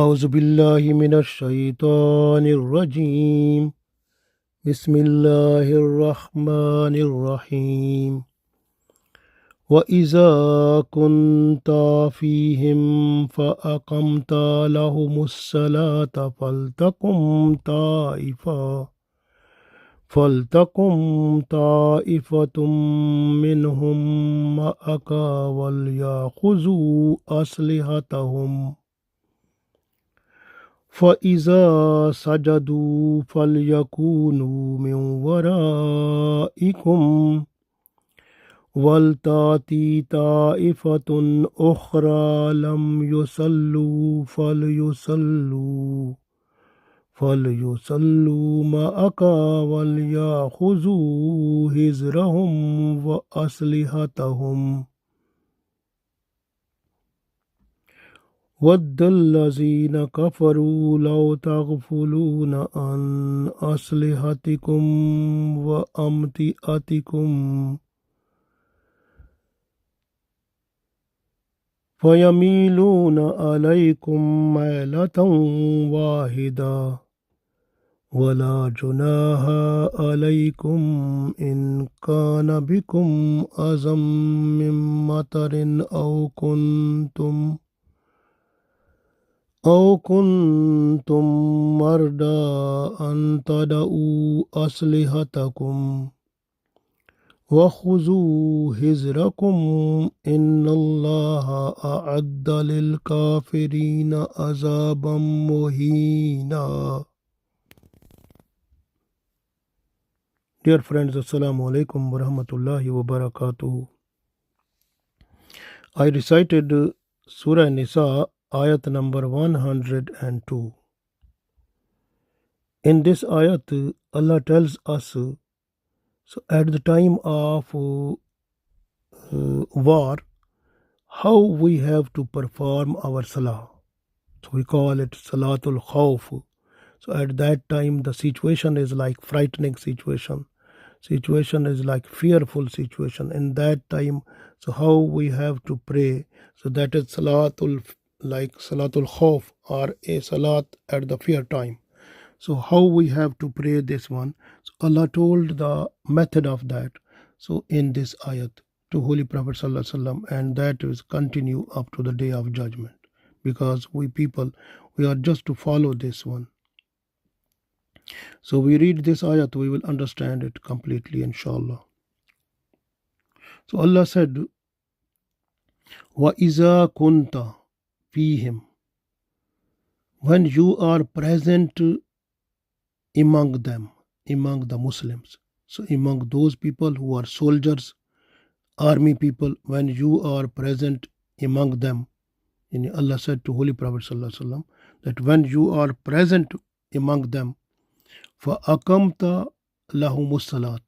أعوذ بالله من الشيطان الرجيم بسم الله الرحمن الرحيم وإذا كنت فيهم فأقمت لهم الصلاة فلتقم طائفة منهم معك وليأخذوا أسلحتهم فإذا سجدوا فليكونوا من ورائكم ولتأتي طائفة أخرى لم يصلوا فليصلوا معك وليأخذوا حذرهم وأسلحتهم وَدَّ الَّذِينَ كَفَرُوا لَوْ تَغْفُلُونَ عَنْ أَسْلِحَتِكُمْ وَأَمْتِعَتِكُمْ فَيَمِيلُونَ عَلَيْكُمْ مَيْلَةً وَاحِدَةً وَلَا جُنَاحَ عَلَيْكُمْ إِنْ كَانَ بِكُمْ أَذًى مِّن مَّطَرٍ أو كنتم مرضى أن تضعوا أسلحتكم وخذوا حذركم إن الله أعد للكافرين عذابا مهينا. Dear friends, Assalamu alaikum wa rahmatullahi wa barakatuh. I recited Surah Nisa, Ayat number 102. In this ayat, Allah tells us, so at the time of war, how we have to perform our salah. So we call it Salatul Khawf. So at that time, the situation is like frightening situation. Situation is like fearful situation. In that time, so how we have to pray. So that is Salatul Khawf, or a Salat at the fear time. So how we have to pray this one. So Allah told the method of that. So in this ayat to Holy Prophet Sallallahu Alaihi Wasallam, and that is continue up to the day of judgment. Because we people, we are just to follow this one. So we read this ayat, we will understand it completely, inshallah. So Allah said, وَإِذَا كُنْتَ فِيهِمْ, when you are present among them, among the Muslims. So among those people who are soldiers, army people, when you are present among them, and Allah said to Holy Prophet Sallallahu Alaihi Wasallam that when you are present among them, فَأَقَمْتَ لَهُمُ الصَّلَاةَ,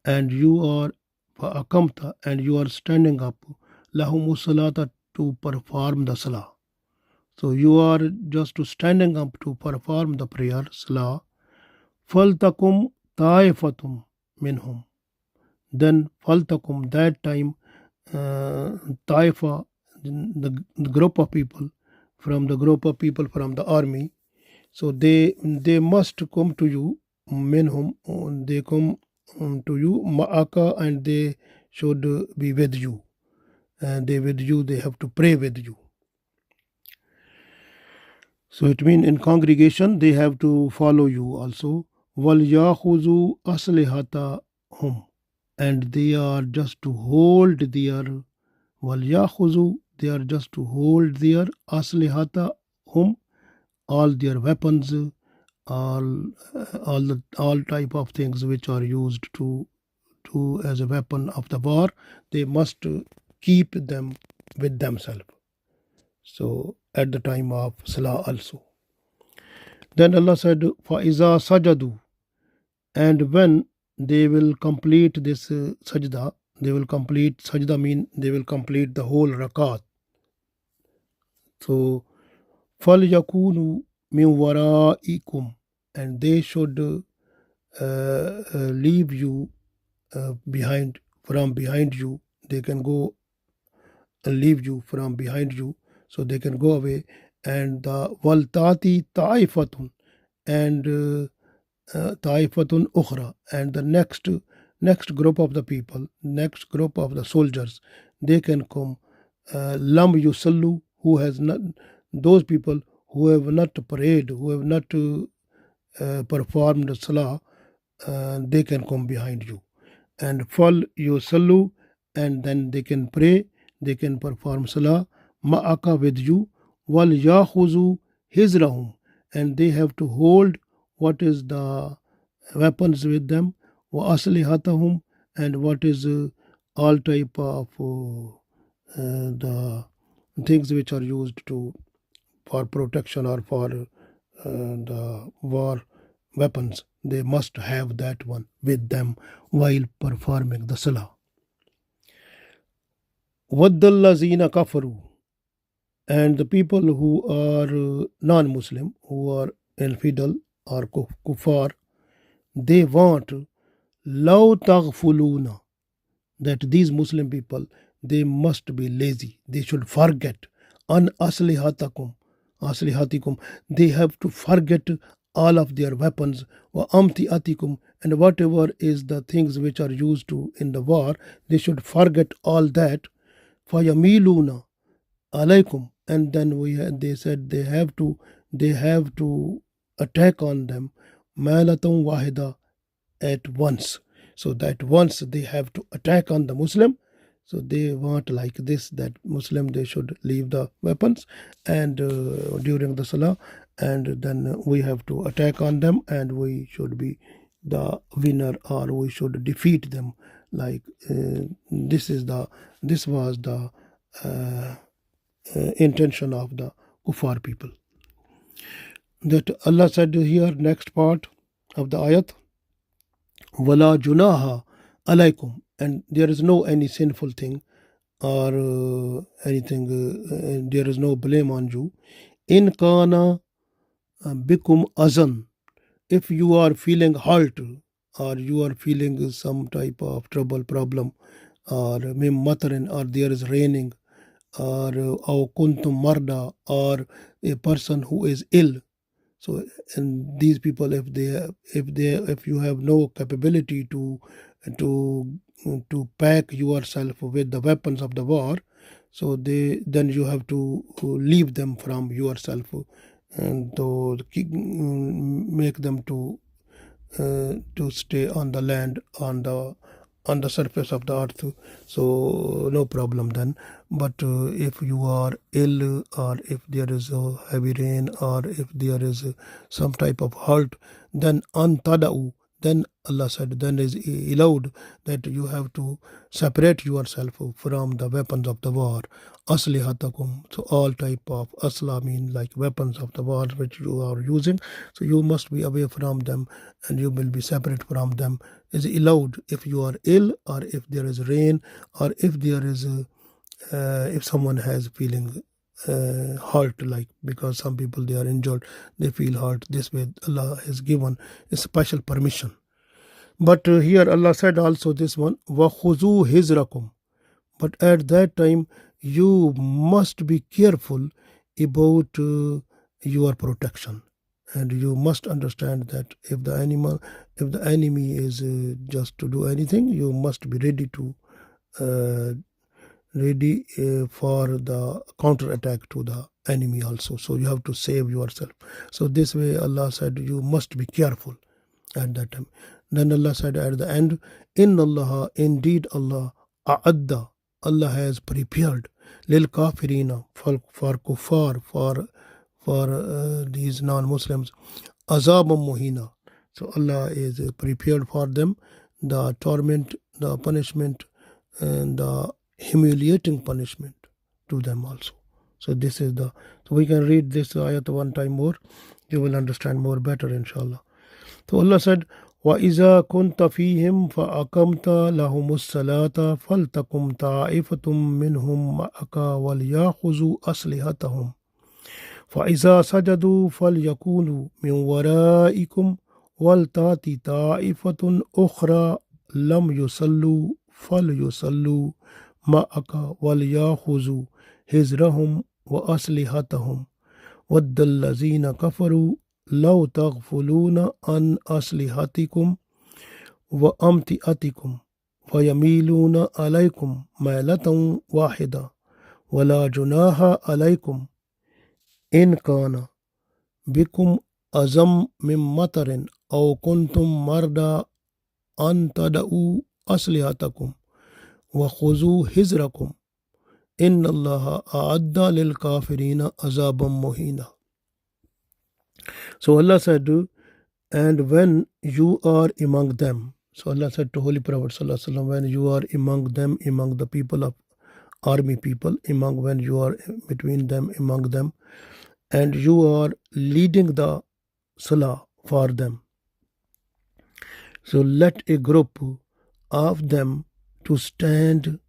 and you are فَأَقَمْتَ, and you are standing up, لَهُمُ الصَّلَاةَ, to perform the salah. So you are just to standing up to perform the prayer, salah. فَلْتَقُمْ طَائِفَةٌ مِّنْهُمْ, then فَلْتَقُمْ, that time Taifa, the group of people from the army, so they must come to you, minhum, they come to you, ma'aka, and they should be with you, and they have to pray with you. So it means in congregation they have to follow you also. Wal yahuzu aslihatahum, and they are just to hold their aslihatahum, all their weapons, all type of things which are used to as a weapon of the war, they must keep them with themselves. So at the time of salah also. Then Allah said, فَإِذَا سَجَدُوا, and when they will complete this sajda, they will complete sajda, mean they will complete the whole rakat. So فَلْيَكُونُوا مِنْ وَرَائِكُمْ, and they should leave you from behind you. They can go and leave you from behind you, so they can go away and the waltati ta'ifatun, and taifatun ukhra, and the next group of the people, next group of the soldiers, they can come. Lam yusallu, who has not, those people who have not prayed, who have not performed salah, they can come behind you. And fal yusallu, and then they can pray, they can perform salah ma'aka, with you. Wal yakhuzu hizrahum, and they have to hold what is the weapons with them. Wa aslihatahum, and what is all type of the things which are used to for protection or for the war weapons. They must have that one with them while performing the salah. Waddallazina kafaru, and the people who are non-Muslim, who are infidel or kuffar, they want law taghfuluna, that these Muslim people, they must be lazy, they should forget an aslihatikum, they have to forget all of their weapons, wa amtiatikum, and whatever is the things which are used to in the war, they should forget all that. Fayamiluna alaikum, and then they said they have to attack on them malatum wahida, at once. So that once they have to attack on the Muslim, so they want like this, that Muslim, they should leave the weapons and during the salah, and then we have to attack on them, and we should be the winner, or we should defeat them. Like this was the intention of the kuffar people. That Allah said here, next part of the ayat, wala junaha alaikum, and there is no any sinful thing or anything, there is no blame on you. In kana bikum azan, if you are feeling halt, or you are feeling some type of trouble, problem, or mim matarin, or there is raining, or kuntum marda, or a person who is ill. So, and these people, if you have no capability to pack yourself with the weapons of the war, so then you have to leave them from yourself, and to make them to stay on the land, on the surface of the earth. So no problem then. But if you are ill, or if there is a heavy rain, or if there is some type of halt, then antada'u, then Allah said, then is allowed that you have to separate yourself from the weapons of the war. Aslihatakum, so all type of asla mean like weapons of the war which you are using, so you must be away from them, and you will be separate from them. Is allowed if you are ill, or if there is rain, or if there is if someone has feeling halt, like because some people, they are injured, they feel halt. This way Allah has given a special permission. But here Allah said also this one, wa khuzu hizrakum, but at that time you must be careful about your protection, and you must understand that if the enemy is just to do anything, you must be ready for the counter attack to the enemy also. So you have to save yourself. So this way Allah said you must be careful at that time. Then Allah said at the end, Inna Allah, indeed Allah, a'adda, Allah has prepared lil kafirina, for kuffar, for these non-Muslims, azabam muhina. So Allah is prepared for them the torment, the punishment, and the humiliating punishment to them also. So this is so we can read this ayat one time more. You will understand more better, inshallah. So Allah said, وَإِذَا كُنْتَ فِيهِمْ فَأَقَمْتَ لَهُمُ الصَّلَاةَ فَلْتَقُمْ طَائِفَةٌ مِّنْهُمْ مَعَكَ وَلْيَأْخُذُوا أَسْلِحَتَهُمْ فَإِذَا سَجَدُوا فَلْيَكُونُوا مِنْ وَرَائِكُمْ وَلْتَأْتِ طَائِفَةٌ أُخْرَى لَمْ يُصَلُّوا فَلْيُصَلُّوا مَعَكَ وَلْيَأْخُذُوا حِذْرَهُمْ وَأَسْلِحَتَهُمْ وَدَّ الَّذِينَ كَفَرُوا لَوْ تَغْفُلُونَ عَنْ أَسْلِحَتِكُمْ وَأَمْتِعَتِكُمْ فَيَمِيلُونَ عَلَيْكُمْ مَيْلَةً وَاحِدَةً وَلَا جُنَاحَ عَلَيْكُمْ إِنْ كَانَ بِكُمْ أَذًى مِّن مَطَرٍ أَوْ كُنْتُمْ مَرْضَىٰ أَن تَضَعُوا أَسْلِحَتَكُمْ وَخُذُوا حِذْرَكُمْ إِنَّ اللَّهَ أَعَدَّ لِلْكَافِرِينَ عَذَابًا مُهِينًا. So Allah said, and when you are among them, so Allah said to Holy Prophet Sallallahu Alaihi Wasallam, when you are among them, among the people of army people, when you are between them, among them, and you are leading the salah for them, so let a group of them to stand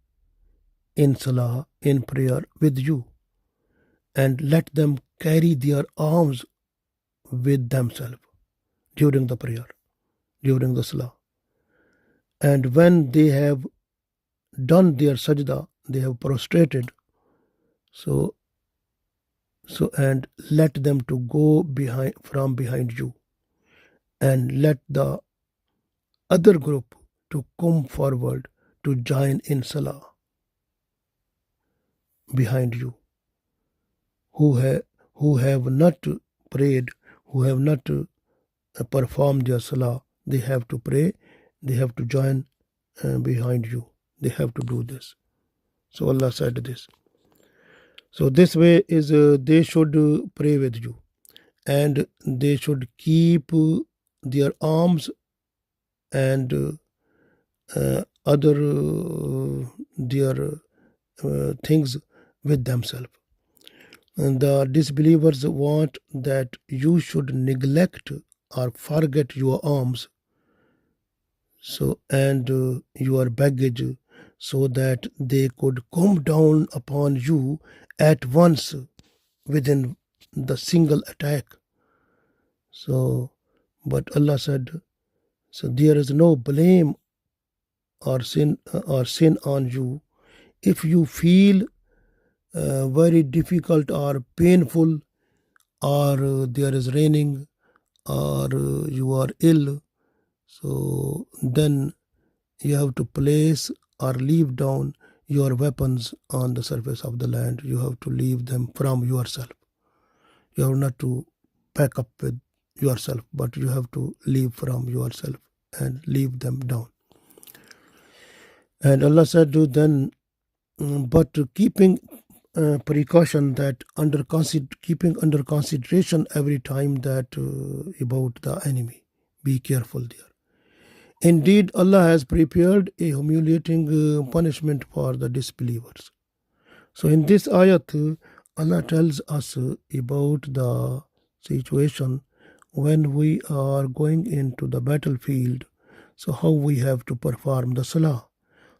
in salah, in prayer with you, and let them carry their arms with themselves during the prayer, during the salah. And when they have done their sajda, they have prostrated, so and let them to go from behind you, and let the other group to come forward to join in salah behind you, who have not prayed, who have not performed their salah. They have to pray, they have to join behind you, they have to do this. So Allah said this. So this way is they should pray with you, and they should keep their arms and other their things with themselves. And the disbelievers want that you should neglect or forget your arms, so and your baggage, so that they could come down upon you at once within the single attack. So, but Allah said, so there is no blame or sin on you if you feel very difficult or painful, or there is raining, or you are ill. So then you have to place or leave down your weapons on the surface of the land. You have to leave them from yourself. You have not to pack up with yourself, but you have to leave from yourself and leave them down. And Allah said to then, but keeping precaution, that keeping under consideration every time that about the enemy. Be careful there. Indeed, Allah has prepared a humiliating punishment for the disbelievers. So in this ayat, Allah tells us about the situation when we are going into the battlefield, so how we have to perform the salah.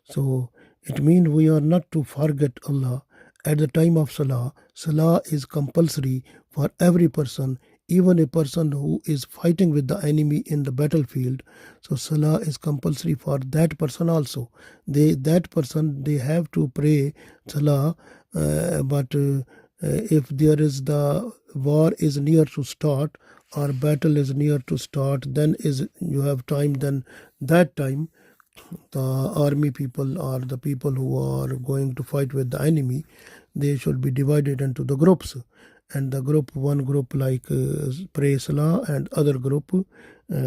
So it means we are not to forget Allah at the time of salah. Salah is compulsory for every person, even a person who is fighting with the enemy in the battlefield. So salah is compulsory for that person also. They have to pray salah, but if there is the war is near to start or battle is near to start, then you have time. Then that time the army people or the people who are going to fight with the enemy, they should be divided into the groups. And the one group like pray salah, and other group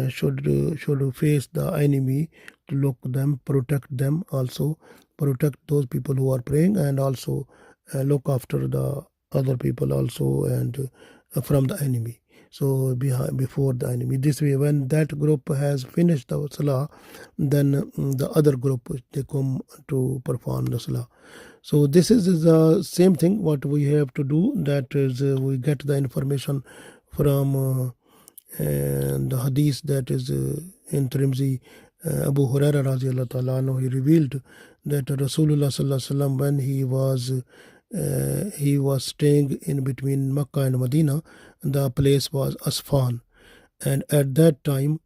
should face the enemy to look them, protect them, also protect those people who are praying, and also look after the other people also, and from the enemy. So before the enemy. This way, when that group has finished the salah, then the other group, they come to perform the salah. So this is the same thing what we have to do. That is, we get the information from the hadith that is in Tirmidhi. Abu Huraira radiallahu ta'ala anhu, he revealed that Rasulullah sallallahu alaihi wasallam, when he was staying in between Makkah and Medina, the place was Asfan, and at that time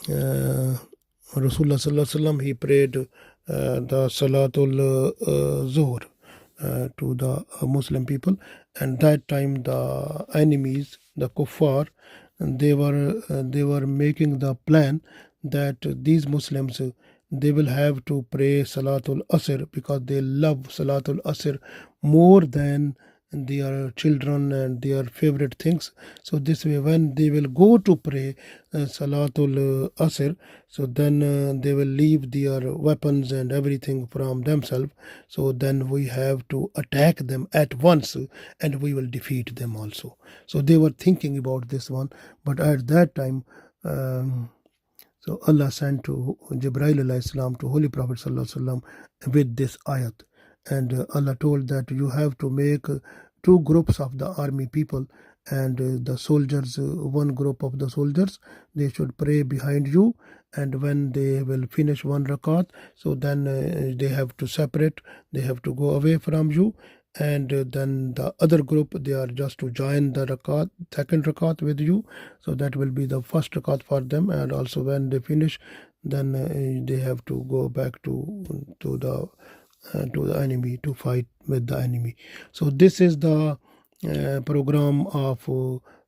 Rasulullah sallallahu alaihi wasallam, he prayed the Salatul Zuhr, Muslim people. And that time the enemies, the kuffar, they were making the plan that these Muslims they will have to pray Salatul Asr because they love Salatul Asr more than their children and their favorite things. So this way, when they will go to pray Salatul Asr, so then they will leave their weapons and everything from themselves. So then we have to attack them at once and we will defeat them also. So they were thinking about this one, but at that time, so Allah sent to Jibreel alayhi salam to Holy Prophet sallallahu alaihi wasallam with this ayat. And Allah told that you have to make two groups of the army people, and the soldiers, one group of the soldiers, they should pray behind you, and when they will finish one rakat, so then they have to separate, they have to go away from you, and then the other group, they are just to join the rakat, second rakat with you. So that will be the first rakat for them, and also when they finish, then they have to go back to the enemy to fight with the enemy. So this is the program of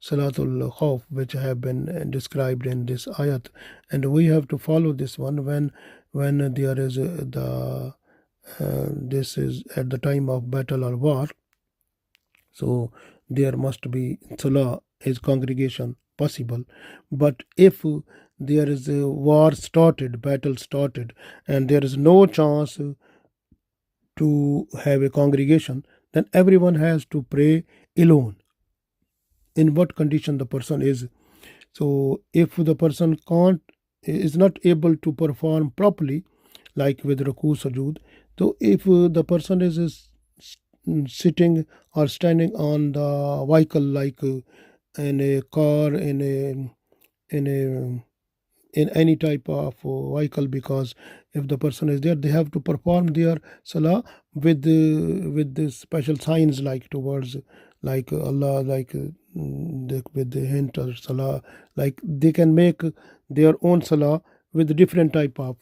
Salatul Khawf, which have been described in this ayat, and we have to follow this one when there is this is at the time of battle or war. So there must be salah is congregation possible. But if there is a war started, battle started, and there is no chance to have a congregation, then everyone has to pray alone. In what condition the person is. So if the person is not able to perform properly, like with ruku sujood, so if the person is sitting or standing on the vehicle, like in a car, in any type of vehicle, because if the person is there, they have to perform their salah with the special signs, like towards, like Allah, like with the hint or salah, like they can make their own salah with different type of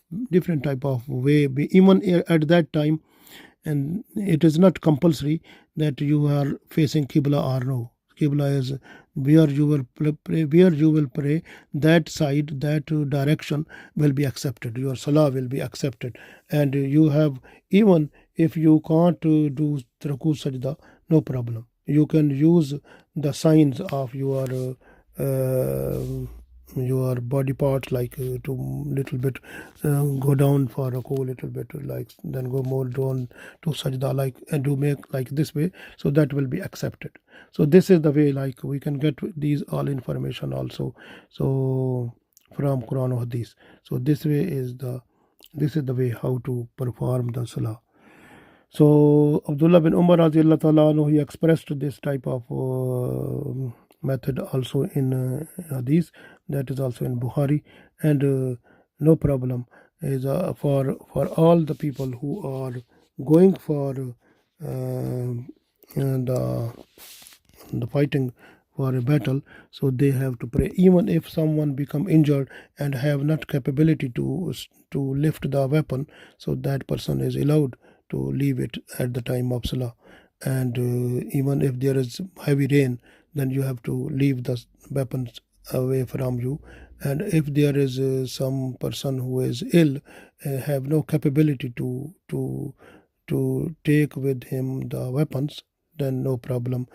way, even at that time. And it is not compulsory that you are facing Qibla or no. Qibla is where you will pray, that side, that direction will be accepted, your salah will be accepted. And you have, even if you can't do ruku sajda, no problem, you can use the signs of your body parts, like to little bit go down for a cool little bit, like then go more down to sajda, like, and do make like this way, so that will be accepted. So this is the way, like we can get these all information also, so from Quran or Hadith. So this is the way how to perform the salah. So Abdullah bin Umar radiallahu ta'ala anhu, he expressed this type of method also in Hadith, that is also in Bukhari. And no problem is for all the people who are going for the fighting for a battle, so they have to pray. Even if someone become injured and have not capability to lift the weapon, so that person is allowed to leave it at the time of salah. And even if there is heavy rain, then you have to leave the weapons away from you. And if there is some person who is ill, have no capability to take with him the weapons, then no problem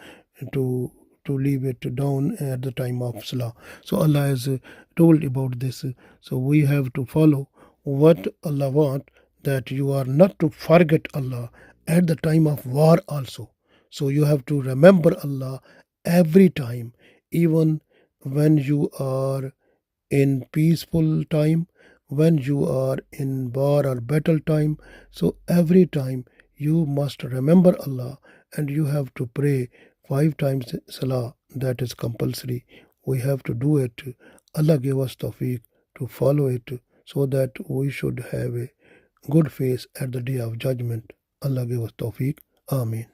to leave it down at the time of salah. So Allah has told about this. So we have to follow what Allah want, that you are not to forget Allah at the time of war also. So you have to remember Allah every time, even when you are in peaceful time, when you are in war or battle time. So every time you must remember Allah, and you have to pray 5 times salah. That is compulsory. We have to do it. Allah gave us tawfiq to follow it, so that we should have a good face at the day of judgment. Allah gave us tawfiq. Ameen.